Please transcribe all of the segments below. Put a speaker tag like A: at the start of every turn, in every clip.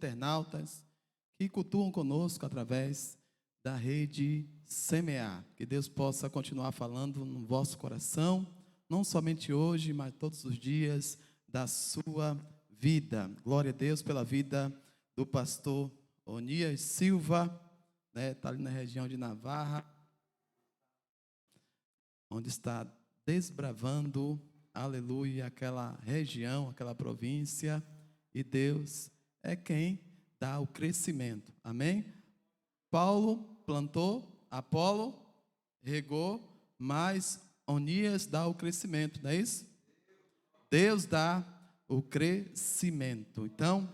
A: internautas que cultuam conosco através da rede Semear. Que Deus possa continuar falando no vosso coração, não somente hoje, mas todos os dias da sua vida. Glória a Deus pela vida do pastor Onias Silva, né? Está ali na região de Navarra, onde está desbravando, aleluia, aquela região, aquela província, e Deus é quem dá o crescimento, amém? Paulo plantou, Apolo regou, mas Onias dá o crescimento, não é isso? Deus dá o crescimento. Então,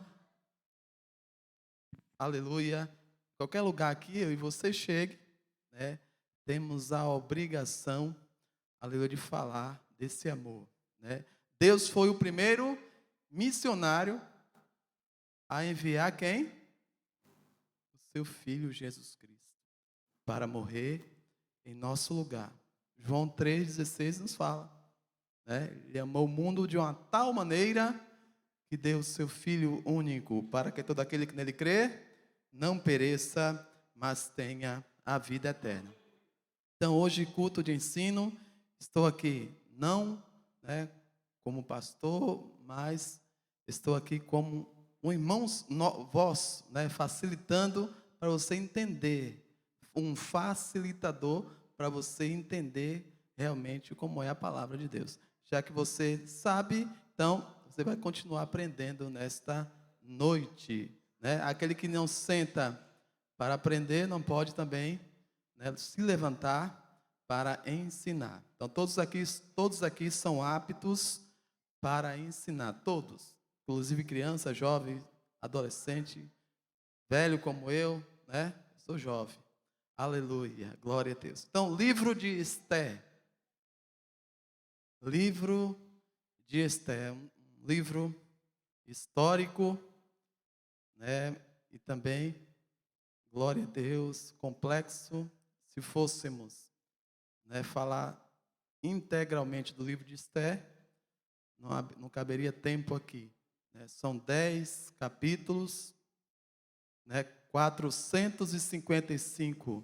A: aleluia, qualquer lugar aqui, eu e você chegue, né? Temos a obrigação, aleluia, de falar desse amor, né? Deus foi o primeiro missionário a enviar quem? O seu Filho Jesus Cristo, para morrer em nosso lugar. João 3,16 nos fala, né? Ele amou o mundo de uma tal maneira que deu o seu Filho único, para que todo aquele que nele crê não pereça, mas tenha a vida eterna. Então, hoje, culto de ensino, estou aqui não, né, como pastor, mas estou aqui como um irmão vosso, né, facilitando para você entender, um facilitador para você entender realmente como é a palavra de Deus. Já que você sabe, então, você vai continuar aprendendo nesta noite, né? Aquele que não senta para aprender, não pode também, né, se levantar para ensinar. Então, todos aqui são aptos para ensinar, todos, inclusive criança, jovem, adolescente, velho como eu, né? Sou jovem. Aleluia, glória a Deus. Então, livro de Esther. Livro de Esther, um livro histórico, né? E também, glória a Deus, complexo. Se fôssemos, né, falar integralmente do livro de Esther, não caberia tempo aqui, né? São 10 capítulos, né? 455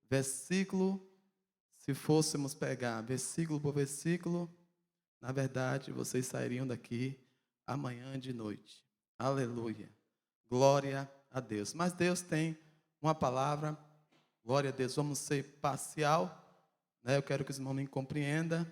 A: versículos. Se fôssemos pegar versículo por versículo, na verdade, vocês sairiam daqui amanhã de noite. Aleluia. Glória a Deus. Mas Deus tem uma palavra. Glória a Deus. Vamos ser parcial, né? Eu quero que os irmãos me compreendam.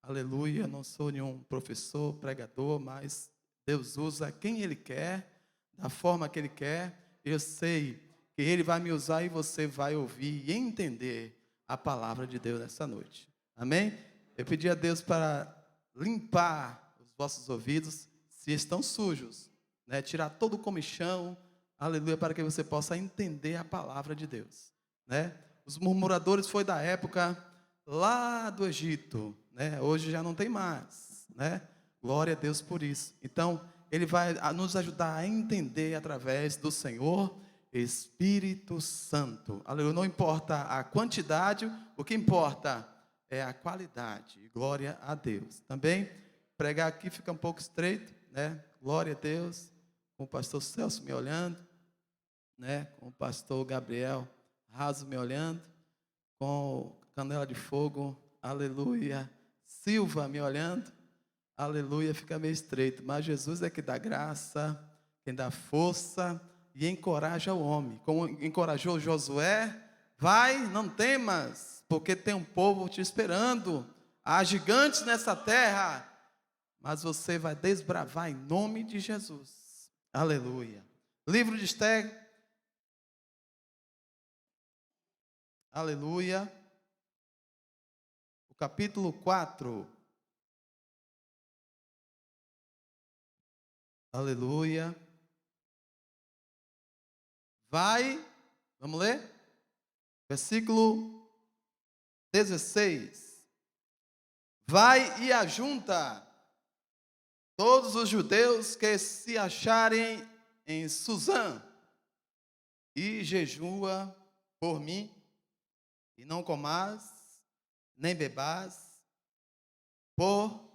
A: Aleluia. Eu não sou nenhum professor, pregador, mas Deus usa quem Ele quer, da forma que Ele quer. Eu sei que Ele vai me usar e você vai ouvir e entender a palavra de Deus nessa noite. Amém? Eu pedi a Deus para limpar os vossos ouvidos, se estão sujos, né? Tirar todo o comichão, aleluia, para que você possa entender a palavra de Deus, né? Os murmuradores foi da época lá do Egito, né? Hoje já não tem mais, né? Glória a Deus por isso. Então, Ele vai nos ajudar a entender através do Senhor Espírito Santo. Aleluia. Não importa a quantidade, o que importa é a qualidade. Glória a Deus. Também, pregar aqui fica um pouco estreito, né? Glória a Deus. Com o pastor Celso me olhando, né? Com o pastor Gabriel Raso me olhando, com Canela de Fogo, aleluia, Silva me olhando, aleluia, fica meio estreito. Mas Jesus é que dá graça, quem dá força e encoraja o homem. Como encorajou Josué, vai, não temas, porque tem um povo te esperando. Há gigantes nessa terra, mas você vai desbravar em nome de Jesus. Aleluia. Livro de Esther. Aleluia. O capítulo 4. Aleluia. Vai, vamos ler? Versículo 16. Vai e ajunta todos os judeus que se acharem em Suzã e jejua por mim, e não comás, nem bebás, por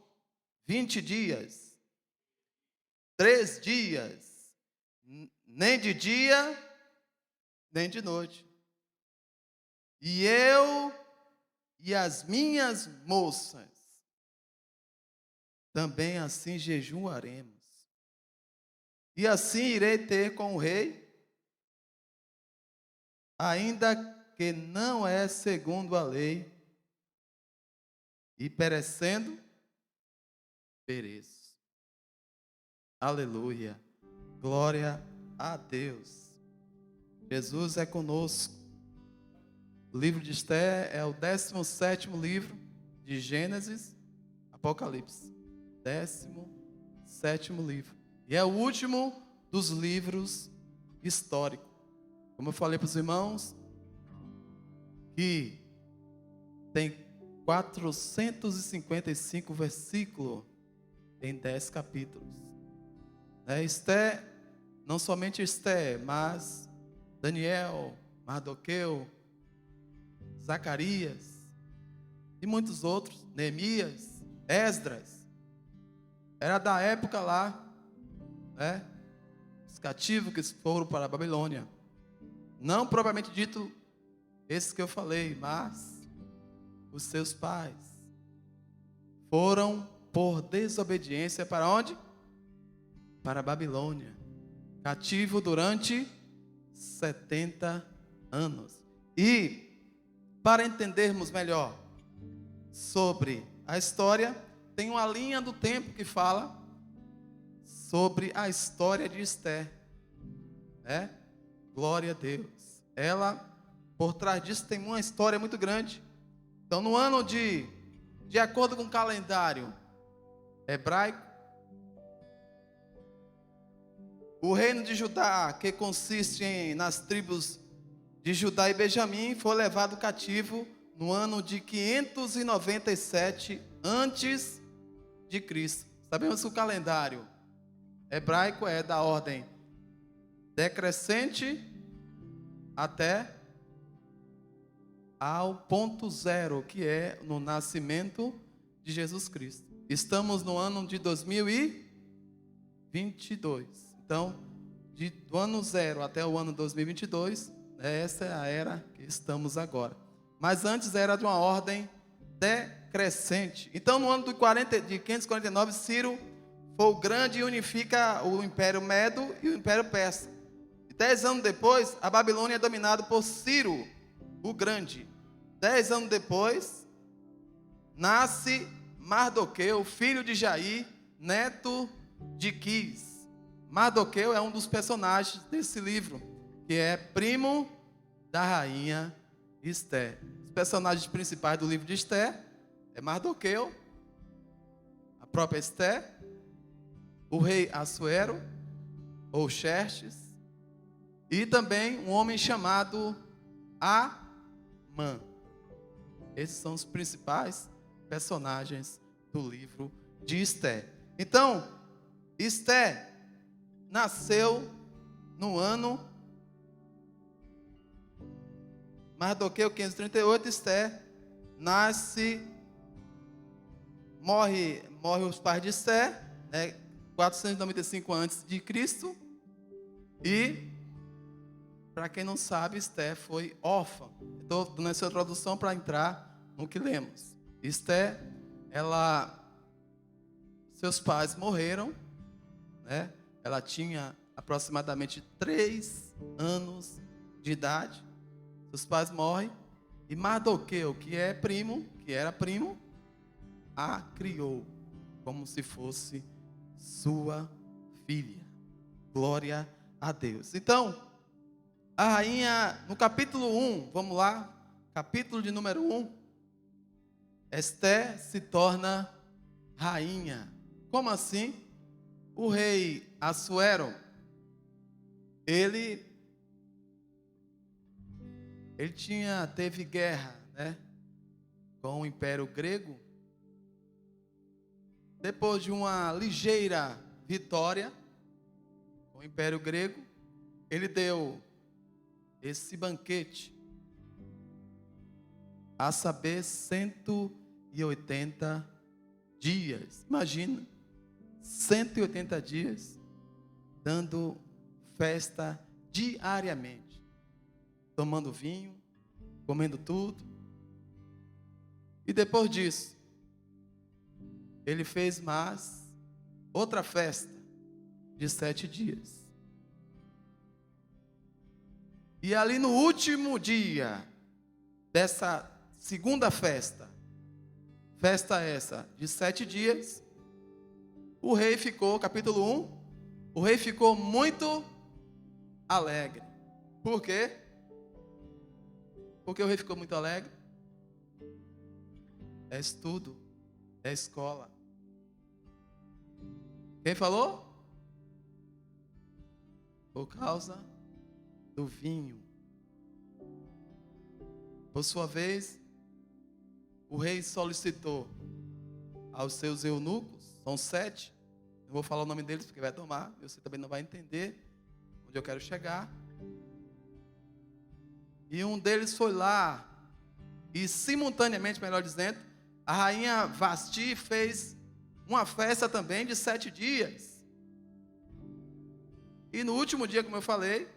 A: 20 dias, 3 dias, nem de dia, nem de noite. E eu e as minhas moças também assim jejuaremos. E assim irei ter com o rei, ainda que não é segundo a lei, e perecendo, pereço. Aleluia. Glória a Deus. Jesus é conosco. O livro de Esther é o 17º livro de Gênesis, Apocalipse. 17º livro. E é o último dos livros históricos. Como eu falei para os irmãos, que tem 455 versículos em 10 capítulos. Esther, não somente Esther, mas Daniel, Mardoqueu, Zacarias e muitos outros, Neemias, Esdras, era da época lá, os cativos que foram para a Babilônia. Não propriamente dito esses que eu falei, mas os seus pais foram por desobediência para onde? Para a Babilônia, cativo durante 70 anos. E para entendermos melhor sobre a história, tem uma linha do tempo que fala sobre a história de Esther. Glória a Deus. Ela, por trás disso, tem uma história muito grande. Então, no ano de acordo com o calendário hebraico, o reino de Judá, que consiste nas tribos de Judá e Benjamim, foi levado cativo no ano de 597 antes de Cristo. Sabemos que o calendário hebraico é da ordem decrescente até ao ponto zero, que é no nascimento de Jesus Cristo. Estamos no ano de 2022. Então, do ano zero até o ano 2022, essa é a era que estamos agora. Mas antes era de uma ordem decrescente. Então, no ano de 549, Ciro foi o grande e unifica o Império Medo e o Império Persa. E 10 anos depois, a Babilônia é dominada por Ciro, o Grande. 10 anos depois, nasce Mardoqueu, filho de Jair, neto de Quis. Mardoqueu é um dos personagens desse livro, que é primo da rainha Esther. Os personagens principais do livro de Esther é Mardoqueu, a própria Esther, o rei Assuero, ou Xerxes, e também um homem chamado Amã. Esses são os principais personagens do livro de Esther. Então, Esther nasceu no ano Mardoqueu 538, Esther nasce, morre os pais de Esther, 495 antes de Cristo. E para quem não sabe, Esther foi órfã. Estou dando essa introdução para entrar no que lemos. Esther, seus pais morreram, Ela tinha aproximadamente 3 anos de idade. Seus pais morrem. E Mardoqueu, que era primo, a criou como se fosse sua filha. Glória a Deus. Então, a rainha, no capítulo 1, vamos lá, capítulo de número 1, Esther se torna rainha. Como assim? O rei Assuero, ele teve guerra, com o Império Grego. Depois de uma ligeira vitória com o Império Grego, ele deu esse banquete, a saber, 180 dias. Imagina, 180 dias dando festa diariamente, tomando vinho, comendo tudo. E depois disso, ele fez mais outra festa de 7 dias. E ali no último dia dessa segunda festa essa de 7 dias, o rei ficou, capítulo 1, o rei ficou muito alegre. Por quê? Porque o rei ficou muito alegre? É estudo, é escola. Quem falou? Por causa do vinho. Por sua vez, o rei solicitou aos seus eunucos, são 7, não vou falar o nome deles porque vai tomar, você também não vai entender onde eu quero chegar. E um deles foi lá, e simultaneamente, melhor dizendo, a rainha Vasti fez uma festa também de 7 dias. E no último dia, como eu falei,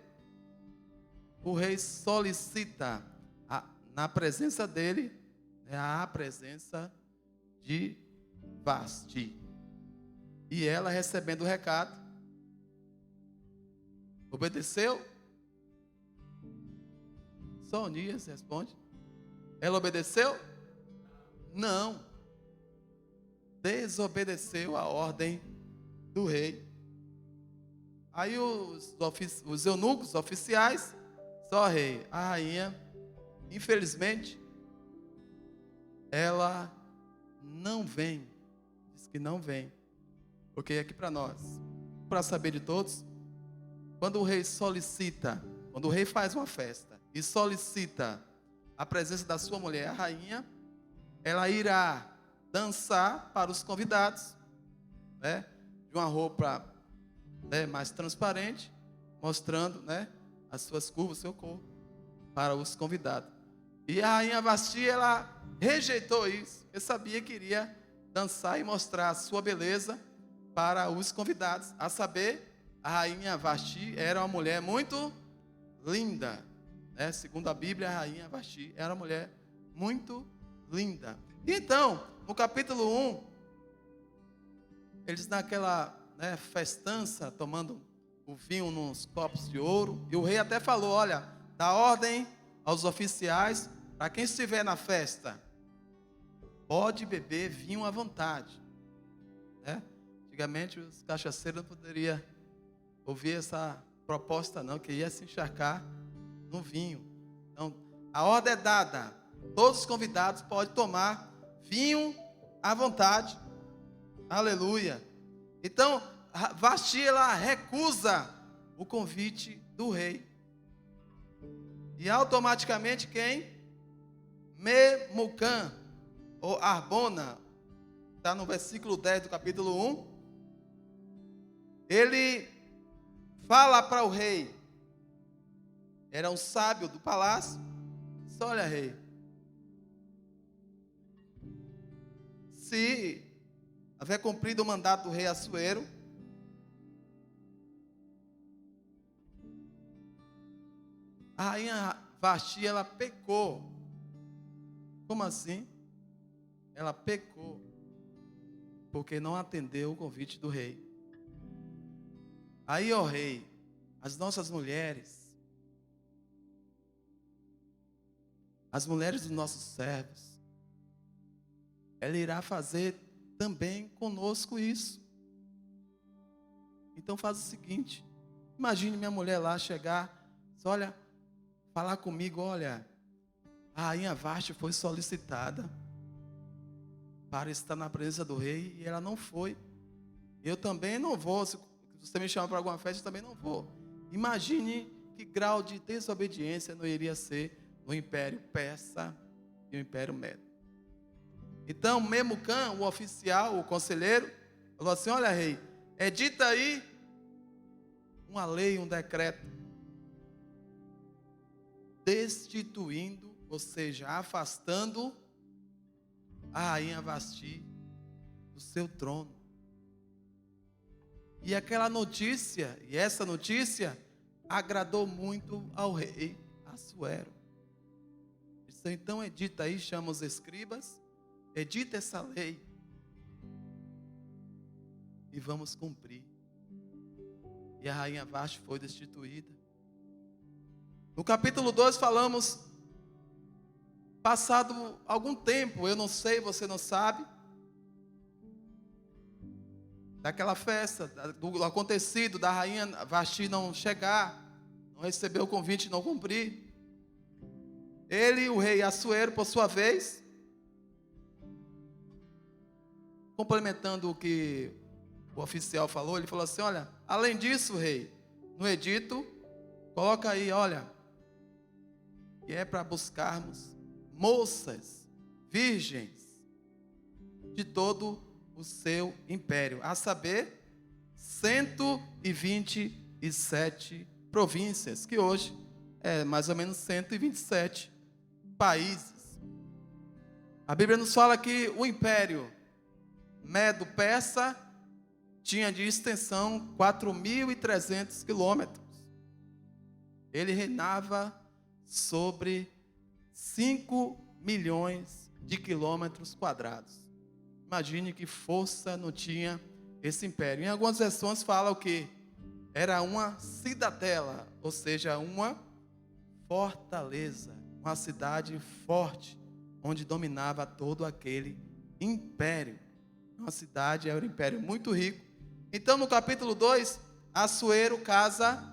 A: o rei solicita na presença dele, a presença de Vasti. E ela, recebendo o recado, obedeceu? Só Onias responde. Ela obedeceu? Não. Desobedeceu a ordem do rei. Aí os eunucos oficiais, só rei, a rainha, infelizmente, ela não vem. Diz que não vem. Porque aqui para nós, para saber de todos, quando o rei solicita, quando o rei faz uma festa e solicita a presença da sua mulher, a rainha, ela irá dançar para os convidados, né, de uma roupa, né, mais transparente, mostrando, né, as suas curvas, o seu corpo, para os convidados. E a rainha Vasti, ela rejeitou isso. Eu sabia que iria dançar e mostrar a sua beleza para os convidados. A saber, a rainha Vasti era uma mulher muito linda, né? Segundo a Bíblia, a rainha Vasti era uma mulher muito linda. Então, no capítulo 1, eles naquela, né, festança, tomando o vinho nos copos de ouro, e o rei até falou, olha, dá ordem aos oficiais, para quem estiver na festa, pode beber vinho à vontade, né? Antigamente os cachaceiros não poderiam ouvir essa proposta não, que ia se encharcar no vinho. Então, a ordem é dada, todos os convidados podem tomar vinho à vontade. Aleluia. Então, Vasti, ela recusa o convite do rei. E automaticamente quem? Memucã, ou Arbona, está no versículo 10 do capítulo 1. Ele fala para o rei, era um sábio do palácio, disse, olha rei, se haver cumprido o mandato do rei Assuero, a rainha Vasti, ela pecou. Como assim? Ela pecou porque não atendeu o convite do rei. Aí, ó rei, as nossas mulheres, as mulheres dos nossos servos, ela irá fazer também conosco isso. Então faz o seguinte, imagine minha mulher lá chegar, olha, falar comigo, olha, a rainha Vasti foi solicitada para estar na presença do rei e ela não foi. Eu também não vou, se você me chamar para alguma festa, eu também não vou. Imagine que grau de desobediência não iria ser no Império Persa e o Império Médio. Então, Memucã, o oficial, o conselheiro, falou assim, olha rei, edita aí uma lei, um decreto, destituindo, ou seja, afastando a rainha Vasti do seu trono. E aquela notícia, e essa notícia agradou muito ao rei Assuero. Disse, então edita aí, chama os escribas, edita essa lei e vamos cumprir. E a rainha Vasti foi destituída. No capítulo 2 falamos, passado algum tempo, eu não sei, você não sabe, daquela festa, do acontecido, da rainha Vasti não chegar, não receber o convite, não cumprir. Ele, o rei Assuero, por sua vez, complementando o que o oficial falou, ele falou assim, olha, além disso, rei, no edito, coloca aí, olha, que é para buscarmos moças, virgens, de todo o seu império, a saber, 127 províncias, que hoje é mais ou menos 127 países. A Bíblia nos fala que o império Medo-Persa tinha de extensão 4.300 quilômetros. Ele reinava sobre 5 milhões de quilômetros quadrados. Imagine que força não tinha esse império. Em algumas versões fala o que? Era uma cidadela, ou seja, uma fortaleza, uma cidade forte, onde dominava todo aquele império. Uma cidade, era um império muito rico. Então, no capítulo 2, Assuero casa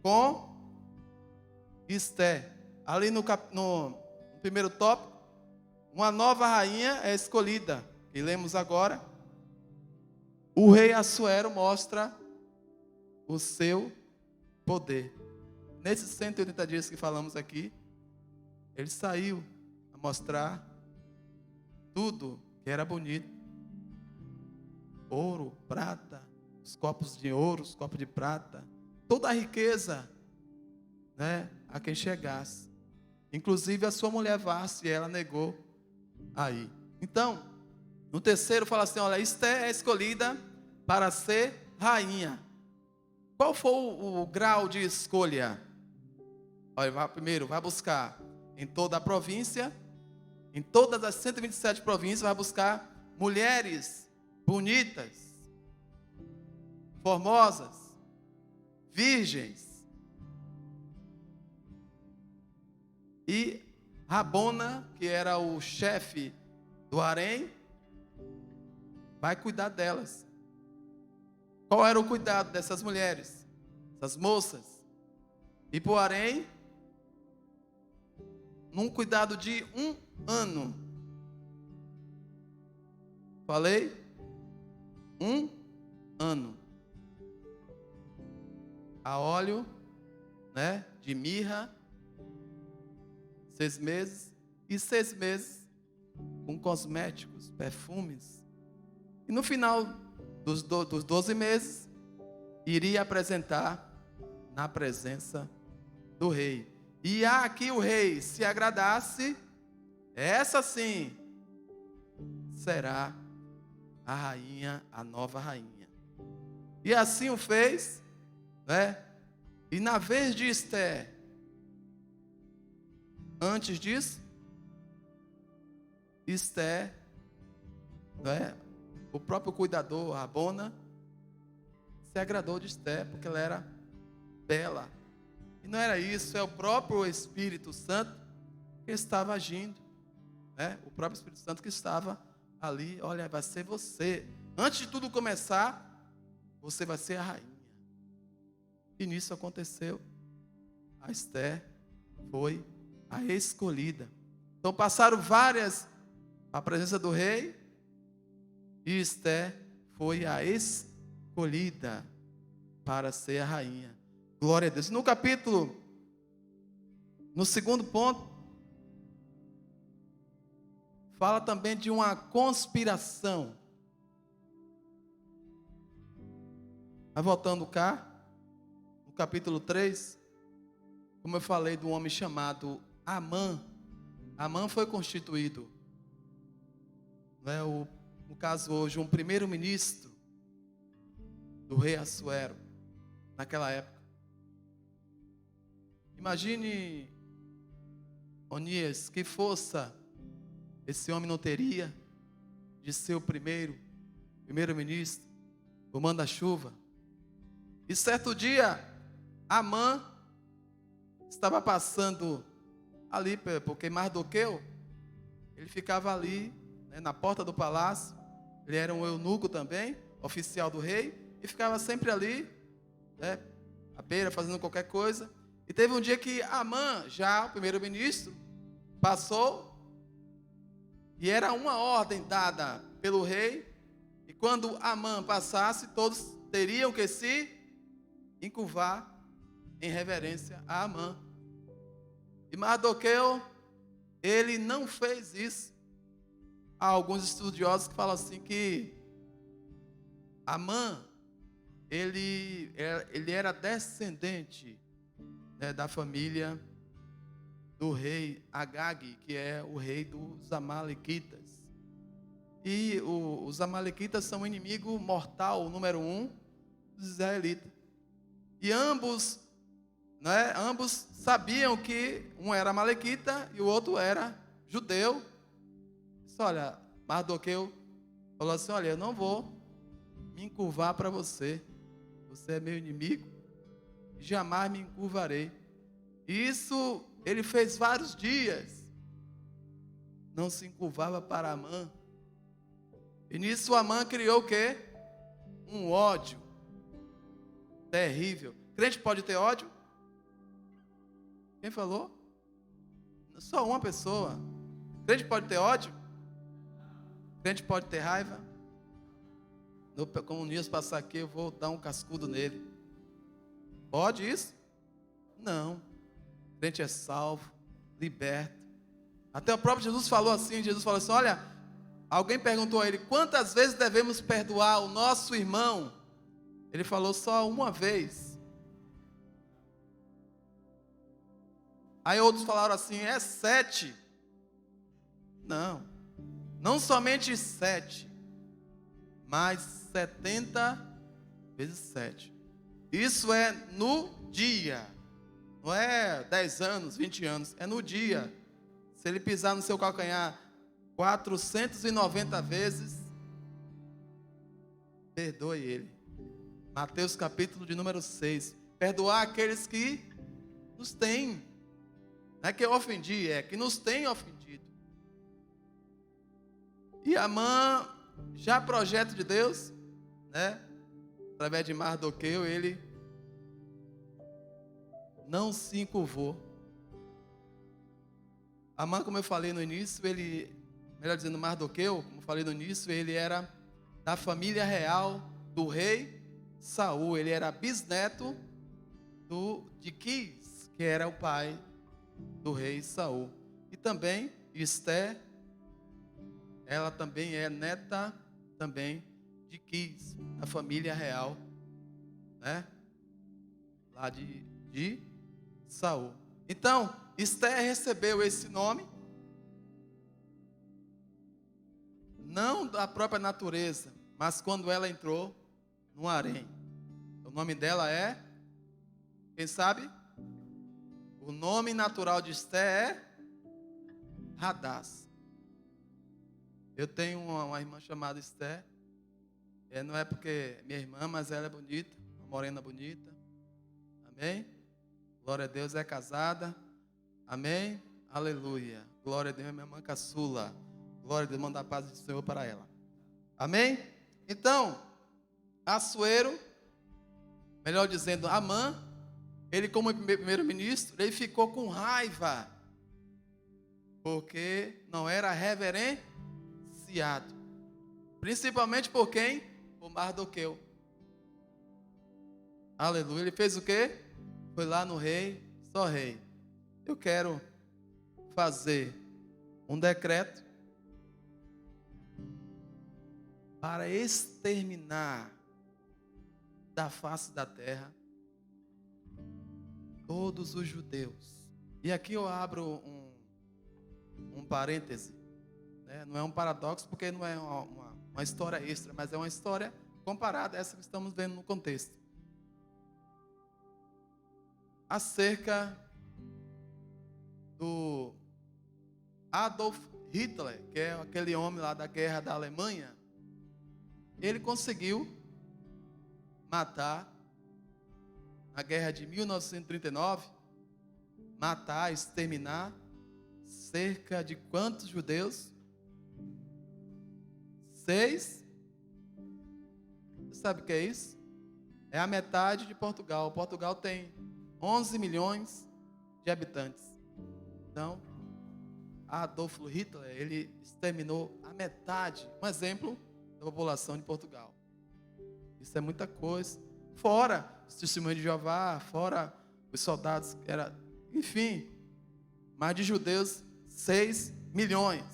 A: com Esté. Ali no primeiro tópico, uma nova rainha é escolhida. E lemos agora. O rei Assuero mostra o seu poder. Nesses 180 dias que falamos aqui, ele saiu a mostrar tudo que era bonito. Ouro, prata, os copos de ouro, os copos de prata, toda a riqueza, né, a quem chegasse. Inclusive a sua mulher Vasti, ela negou aí. Então, no terceiro fala assim, olha, Esté é escolhida para ser rainha. Qual foi o grau de escolha? Olha, primeiro, vai buscar em toda a província, em todas as 127 províncias, vai buscar mulheres bonitas, formosas, virgens. E Rabona, que era o chefe do harém, vai cuidar delas. Qual era o cuidado dessas mulheres, essas moças? E para o harém, num cuidado de 1 ano. Falei? 1 ano. A óleo, né, de mirra, 6 meses. E 6 meses com cosméticos, perfumes. E no final dos 12 meses, iria apresentar na presença do rei. E aqui o rei se agradasse, essa sim será a rainha, a nova rainha. E assim o fez, né? E na vez de Esté, antes disso, Esté, né? O próprio cuidador, Rabona, se agradou de Esté, porque ela era bela. E não era isso, é o próprio Espírito Santo que estava agindo, né? O próprio Espírito Santo que estava ali. Olha, vai ser você. Antes de tudo começar, você vai ser a rainha. E nisso aconteceu. A Esté foi a escolhida. Então passaram várias a presença do rei, e Esté foi a escolhida para ser a rainha. Glória a Deus. No segundo ponto, fala também de uma conspiração. Mas voltando cá, no capítulo 3, como eu falei do homem chamado Amã. Amã foi constituído, né, no caso hoje, um primeiro-ministro do rei Assuero, naquela época. Imagine, Onias, que força esse homem não teria de ser o primeiro-ministro, o manda-chuva. E certo dia, Amã estava passando ali, porque Mardoqueu, ele ficava ali, né, na porta do palácio. Ele era um eunuco também, oficial do rei, e ficava sempre ali, né, à beira, fazendo qualquer coisa. E teve um dia que Amã, já o primeiro-ministro, passou, e era uma ordem dada pelo rei, e quando Amã passasse, todos teriam que se encurvar em reverência a Amã. E Mardoqueu, ele não fez isso. Há alguns estudiosos que falam assim que Amã, ele era descendente, né, da família do rei Agag, que é o rei dos Amalequitas. E os Amalequitas são o inimigo mortal número 1 dos israelitas. E ambos, né, ambos sabiam que um era amalequita e o outro era judeu. Disse, olha, Mardoqueu falou assim, olha, eu não vou me encurvar para você. Você é meu inimigo, jamais me encurvarei. Isso ele fez vários dias. Não se encurvava para Amã. E nisso Amã criou o quê? Um ódio terrível. Crente pode ter ódio? Quem falou? Só uma pessoa. Crente pode ter ódio? Crente pode ter raiva? Quando o Nias passar aqui, eu vou dar um cascudo nele. Pode isso? Não. Crente é salvo, liberto. Até o próprio Jesus falou assim, olha, alguém perguntou a ele, quantas vezes devemos perdoar o nosso irmão? Ele falou só uma vez. Aí outros falaram assim, é 7. Não, não somente 7, mas 70 vezes 7. Isso é no dia. Não é 10 anos, 20 anos, é no dia. Se ele pisar no seu calcanhar 490 vezes, perdoe ele. Mateus capítulo de número 6. Perdoar aqueles que nos têm. Não é que eu ofendi, é que nos têm ofendido. E Amã, já projeto de Deus, né? Através de Mardoqueu, ele não se encurvou. Amã, como eu falei no início, melhor dizendo, Mardoqueu, como eu falei no início, ele era da família real do rei Saul. Ele era bisneto de Quis, que era o pai do rei Saul. E também Esté, ela também é neta também de Quis, a família real, né? Lá de Saul. Então, Esté recebeu esse nome, não da própria natureza, mas quando ela entrou no harém. O nome dela é, quem sabe? O nome natural de Esté é Hadás. Eu tenho uma irmã chamada Esté. Não é porque é minha irmã, mas ela é bonita, uma morena bonita. Amém? Glória a Deus, é casada. Amém? Aleluia. Glória a Deus, minha irmã caçula. Glória a Deus, manda a paz do Senhor para ela. Amém? Então, Assuero, melhor dizendo, Amã, ele como primeiro-ministro, ele ficou com raiva, porque não era reverenciado. Principalmente por quem? Por Mardoqueu. Aleluia. Ele fez o quê? Foi lá no rei, só rei, eu quero fazer um decreto para exterminar da face da terra todos os judeus. E aqui eu abro um parêntese, né? Não é um paradoxo, porque não é uma história extra, mas é uma história comparada a essa que estamos vendo no contexto. Há cerca do Adolf Hitler, que é aquele homem lá da guerra da Alemanha, ele conseguiu matar, na guerra de 1939, matar, exterminar cerca de quantos judeus? 6. Você sabe o que é isso? É a metade de Portugal. Portugal tem 11 milhões de habitantes. Então, Adolf Hitler, ele exterminou a metade, um exemplo da população de Portugal. Isso é muita coisa. Fora os testemunhos de Jeová, fora os soldados que era, enfim, mais de judeus, 6 milhões.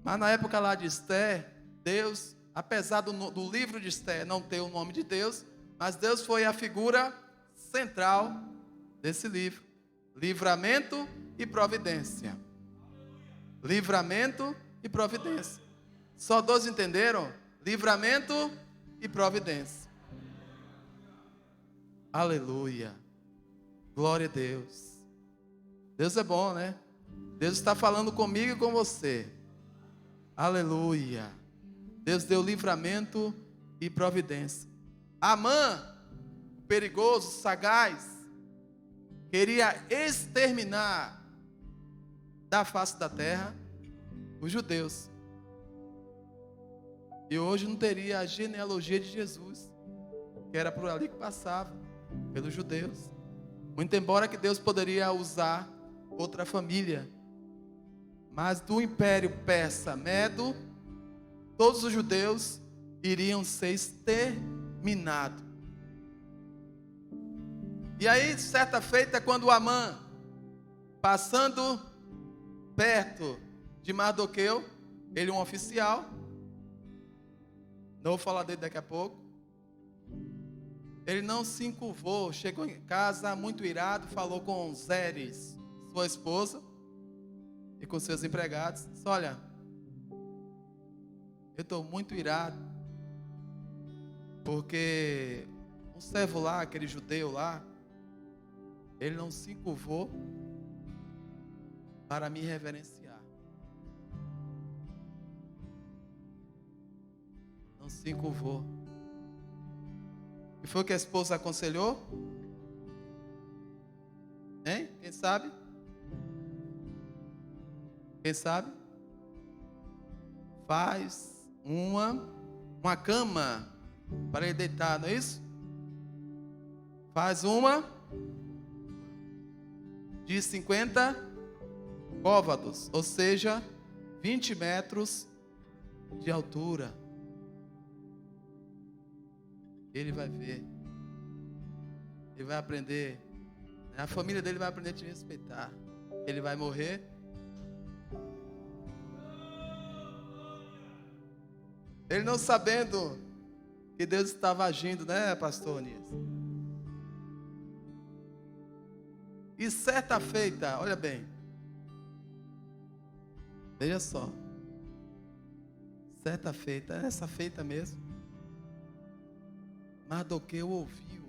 A: Mas na época lá de Esther, Deus, apesar do livro de Esther não ter o nome de Deus, mas Deus foi a figura central desse livro. Livramento e providência. Livramento e providência. Só 12 entenderam? Livramento e providência. Aleluia. Glória a Deus. Deus é bom, né? Deus está falando comigo e com você. Aleluia. Deus deu livramento e providência. Amã, perigoso, sagaz, queria exterminar da face da terra os judeus. E hoje não teria a genealogia de Jesus, que era por ali que passava, pelos judeus. Muito embora que Deus poderia usar outra família, mas do Império Persa-Medo, todos os judeus iriam ser exterminados. E aí, certa feita, quando Amã, passando perto de Mardoqueu, ele é um oficial, não vou falar dele daqui a pouco, ele não se encurvou, chegou em casa muito irado, falou com Zeres, sua esposa, e com seus empregados, disse: olha, eu estou muito irado, porque um servo lá, aquele judeu lá, ele não se encurvou para me reverenciar. Não se encurvou. E foi o que a esposa aconselhou? Hein? Quem sabe? Quem sabe? Faz uma cama para ele deitar, não é isso? Faz uma de 50 côvados, ou seja, 20 metros de altura. Ele vai ver, ele vai aprender, a família dele vai aprender a te respeitar. Ele vai morrer. Ele não sabendo que Deus estava agindo, né, pastor Onias? E certa feita, olha bem, veja só, certa feita, essa feita mesmo, Mardoqueu ouviu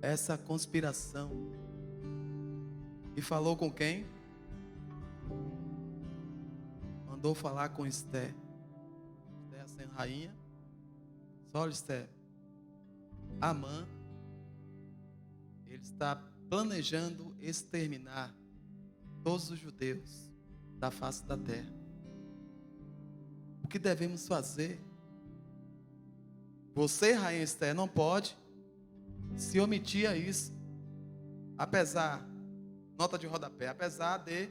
A: essa conspiração e falou com quem? Mandou falar com Esther. Esther sendo rainha. Só olha, Esther, Amã, ele está planejando exterminar todos os judeus da face da terra. O que devemos fazer? Você, rainha Esther, não pode se omitir a isso. Apesar, nota de rodapé, apesar de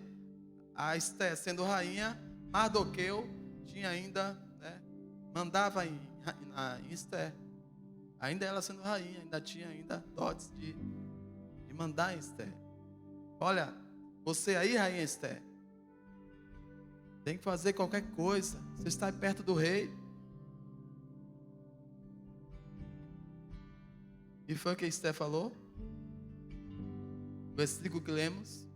A: a Esther sendo rainha, Mardoqueu tinha ainda, né, mandava em Esther. Ainda ela sendo rainha, ainda tinha dotes de mandar em Esther. Olha, você aí, rainha Esther, tem que fazer qualquer coisa. Você está perto do rei. E foi o que Esther falou? O versículo que lemos,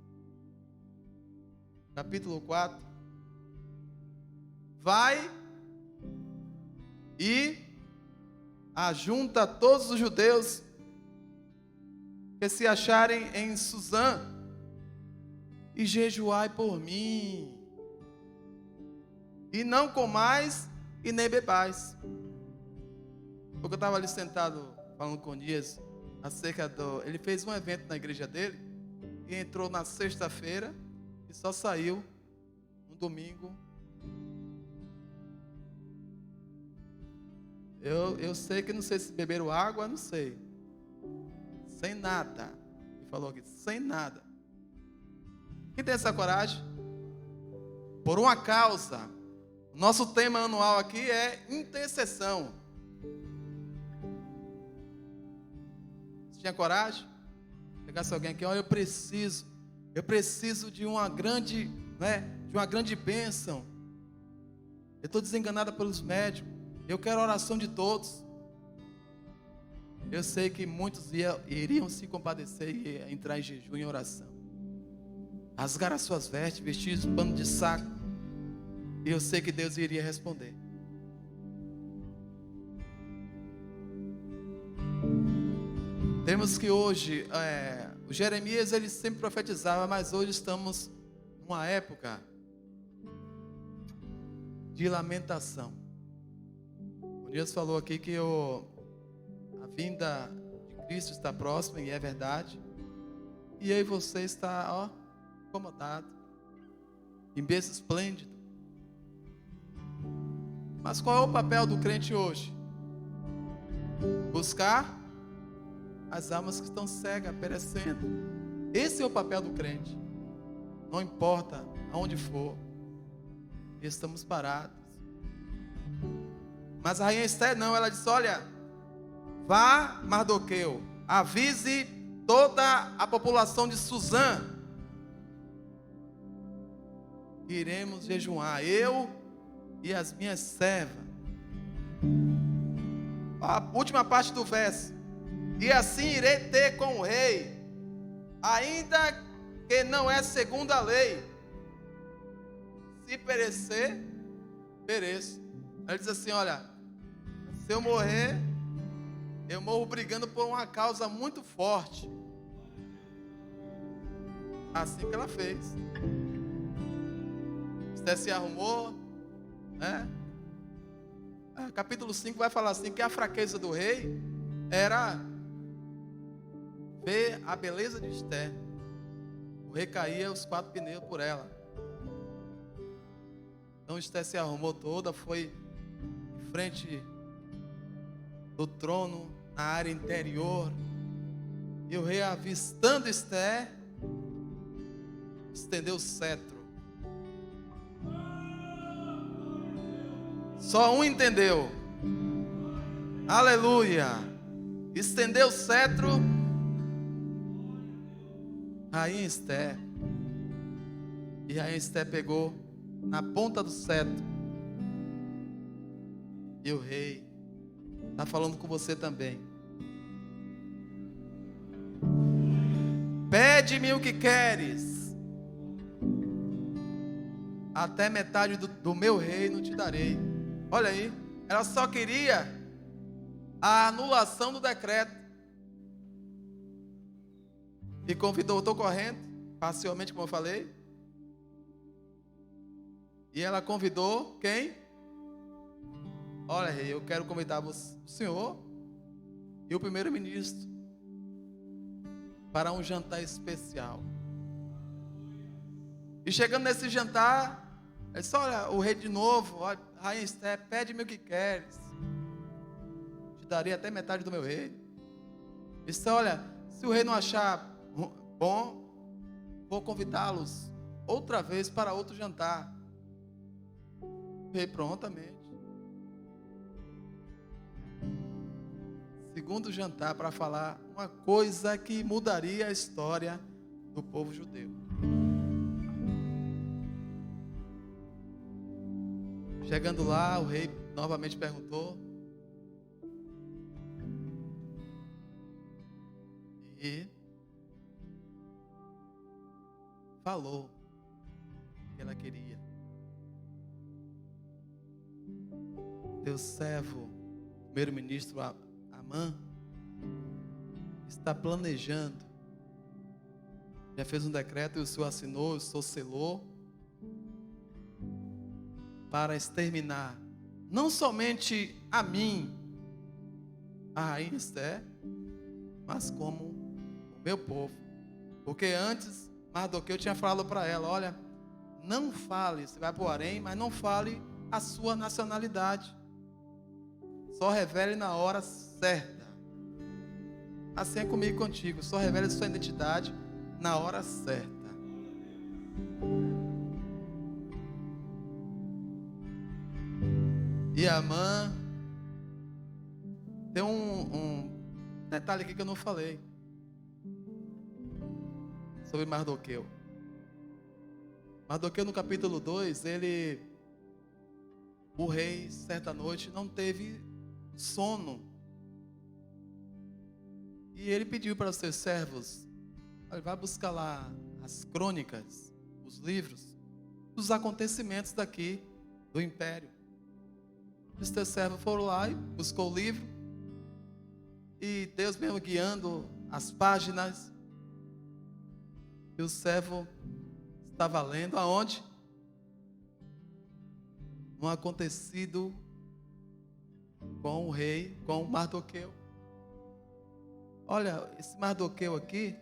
A: capítulo 4. Vai e ajunta todos os judeus que se acharem em Suzã, e jejuai por mim, e não comais e nem bebais. Porque eu estava ali sentado falando com o Dias acerca do... Ele fez um evento na igreja dele e entrou na sexta-feira e só saiu no domingo. Eu sei que não sei se beberam água, não sei. Sem nada. Ele falou aqui, sem nada. Quem tem essa coragem? Por uma causa. Nosso tema anual aqui é intercessão. Você tinha coragem? Pegasse alguém aqui, olha, eu preciso de uma grande, de uma grande bênção. Eu estou desenganada pelos médicos. Eu quero a oração de todos. Eu sei que muitos iriam se compadecer e entrar em jejum e oração. Rasgar as suas vestes, vestir um pano de saco. E eu sei que Deus iria responder. Temos que hoje, o Jeremias ele sempre profetizava, mas hoje estamos numa época de lamentação. O Deus falou aqui que a vinda de Cristo está próxima, e é verdade. E aí você está, acomodado, em berço esplêndido. Mas qual é o papel do crente hoje? Buscar as almas que estão cegas, perecendo. Esse é o papel do crente. Não importa aonde for, estamos parados. Mas a rainha Esther não, ela disse, olha, vá, Mardoqueu, avise toda a população de Suzã, iremos jejuar, eu e as minhas servas. A última parte do verso, e assim irei ter com o rei, ainda que não é segundo a lei, se perecer, pereço. Ele diz assim, olha, se eu morrer, eu morro brigando por uma causa muito forte. Assim que ela fez. Esther se arrumou, capítulo 5 vai falar assim, que a fraqueza do rei era ver a beleza de Esther. O rei caía os 4 pneus por ela. Então Esther se arrumou toda, foi em frente do trono, na área interior. E o rei, avistando Esther, estendeu o cetro. Só um entendeu. Aleluia. Estendeu o cetro. Rainha Esther. E a rainha Esther pegou na ponta do cetro. E o rei está falando com você também. Pede-me o que queres. Até metade do meu reino te darei. Olha aí, ela só queria a anulação do decreto. E convidou, estou correndo, parcialmente como eu falei. E ela convidou quem? Olha, rei, eu quero convidar o senhor e o primeiro-ministro para um jantar especial. E chegando nesse jantar, ele disse, olha, o rei de novo, olha, rainha Esther, pede-me o que queres. Te darei até metade do meu reino. Ele disse, olha, se o rei não achar bom, vou convidá-los outra vez para outro jantar. O rei prontamente. Segundo jantar para falar uma coisa que mudaria a história do povo judeu. Chegando lá, o rei novamente perguntou. E falou o que ela queria. Teu servo, primeiro-ministro Amã, está planejando já fez um decreto e o Senhor assinou, o Senhor selou, para exterminar não somente a mim, a rainha Esther, mas como o meu povo. Porque antes, Mardoqueu tinha falado para ela: olha, não fale, você vai para o harém, mas não fale a sua nacionalidade. Só revele na hora certa. Assim é comigo e contigo. Só revele a sua identidade na hora certa. E Amã, tem um detalhe aqui que eu não falei sobre Mardoqueu. Mardoqueu, no capítulo 2, o rei, certa noite, não teve sono. E ele pediu para os seus servos: olha, vai buscar lá as crônicas, os livros, dos acontecimentos daqui, do império. Os teus servos foram lá e buscou o livro. E Deus mesmo guiando as páginas. E o servo estava lendo aonde? Um acontecido com o rei, com Mardoqueu. Olha, esse Mardoqueu aqui,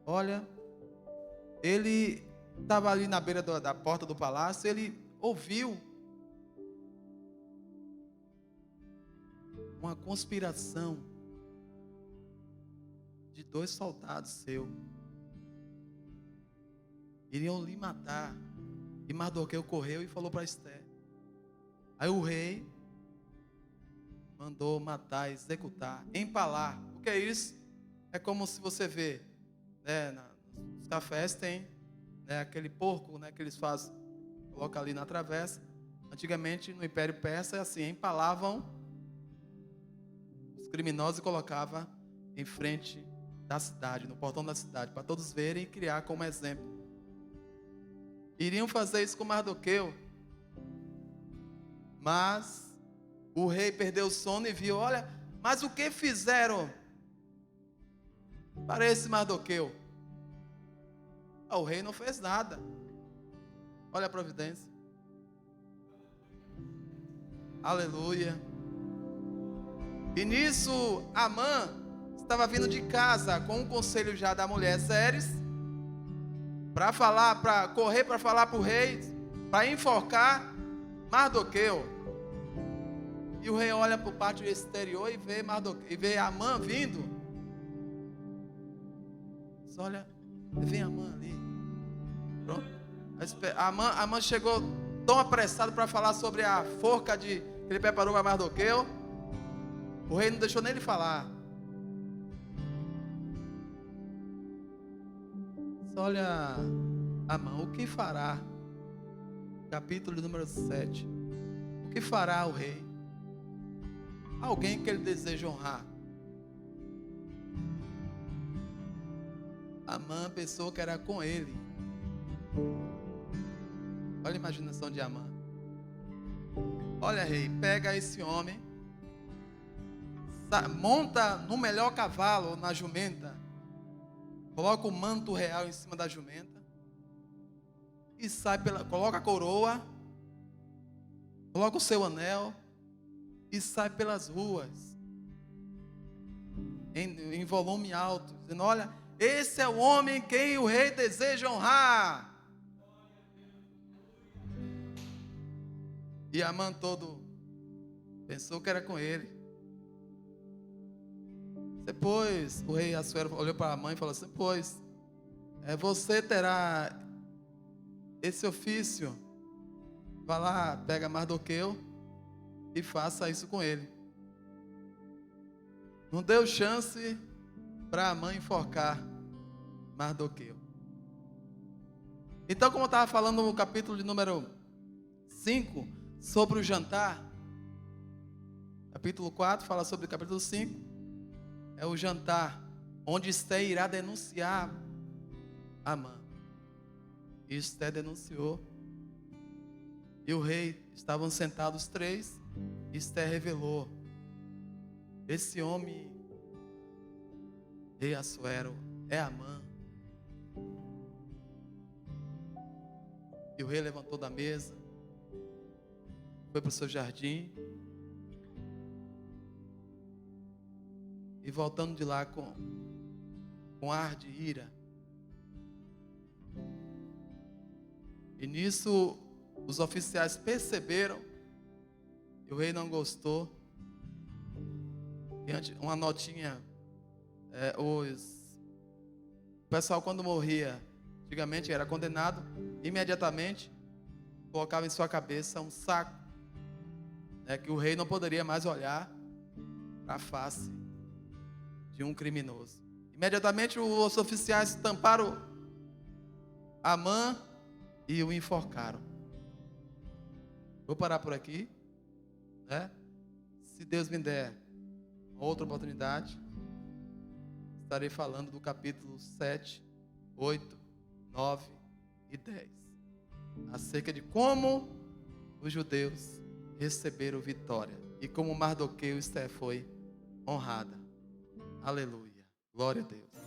A: olha, ele estava ali na beira da porta do palácio, ele ouviu uma conspiração de 2 soldados seus. Iriam lhe matar. E Mardoqueu correu e falou para Esther. Aí o rei mandou matar, executar, empalar. O que é isso? É como se você vê, né, nos cafés tem, né, aquele porco, né, que eles fazem, coloca ali na travessa. Antigamente no Império Persa é assim, empalavam os criminosos e colocava em frente da cidade, no portão da cidade, para todos verem e criar como exemplo. Iriam fazer isso com Mardoqueu, mas o rei perdeu o sono e viu: olha, mas o que fizeram para esse Mardoqueu? O rei não fez nada. Olha a providência. Aleluia. E nisso, Amã estava vindo de casa com um conselho já da mulher Zeres, para falar, para correr, para falar para o rei, para enforcar Mardoqueu. E o rei olha para o pátio exterior e vê Amã vindo. Diz: olha, vem Amã ali. Pronto. Amã chegou tão apressado para falar sobre a forca que ele preparou para Mardoqueu. O rei não deixou nem ele falar. Olha, Amã, o que fará? Capítulo número 7. O que fará o rei? Alguém que ele deseja honrar. Amã pensou que era com ele. Olha a imaginação de Amã. Olha, rei, pega esse homem, monta no melhor cavalo, na jumenta, coloca o manto real em cima da jumenta e coloca a coroa, coloca o seu anel e sai pelas ruas em volume alto, dizendo: olha, esse é o homem quem o rei deseja honrar. E Amã todo pensou que era com ele. Depois o rei Assuero olhou para Amã e falou assim: pois você terá esse ofício. Vá lá, pega Mardoqueu e faça isso com ele. Não deu chance para Amã enforcar Mardoqueu. Então, como eu estava falando no capítulo de número 5, sobre o jantar, capítulo 4 fala sobre o capítulo 5, é o jantar, onde Esther irá denunciar Amã. E Esther denunciou. E o rei, estavam sentados 3, e Esther revelou: esse homem, rei Assuero, é Amã, E o rei levantou da mesa, foi para o seu jardim, e voltando de lá com ar de ira. E nisso os oficiais perceberam, e o rei não gostou. E uma notinha, o pessoal quando morria, antigamente era condenado, imediatamente colocava em sua cabeça um saco, que o rei não poderia mais olhar para a face de um criminoso. Imediatamente os oficiais tamparam Amã e o enforcaram. Vou parar por aqui, né? Se Deus me der outra oportunidade, estarei falando do capítulo 7, 8, 9 e 10, acerca de como os judeus receberam vitória e como Mardoqueu e Esté foi honrada. Aleluia, glória a Deus.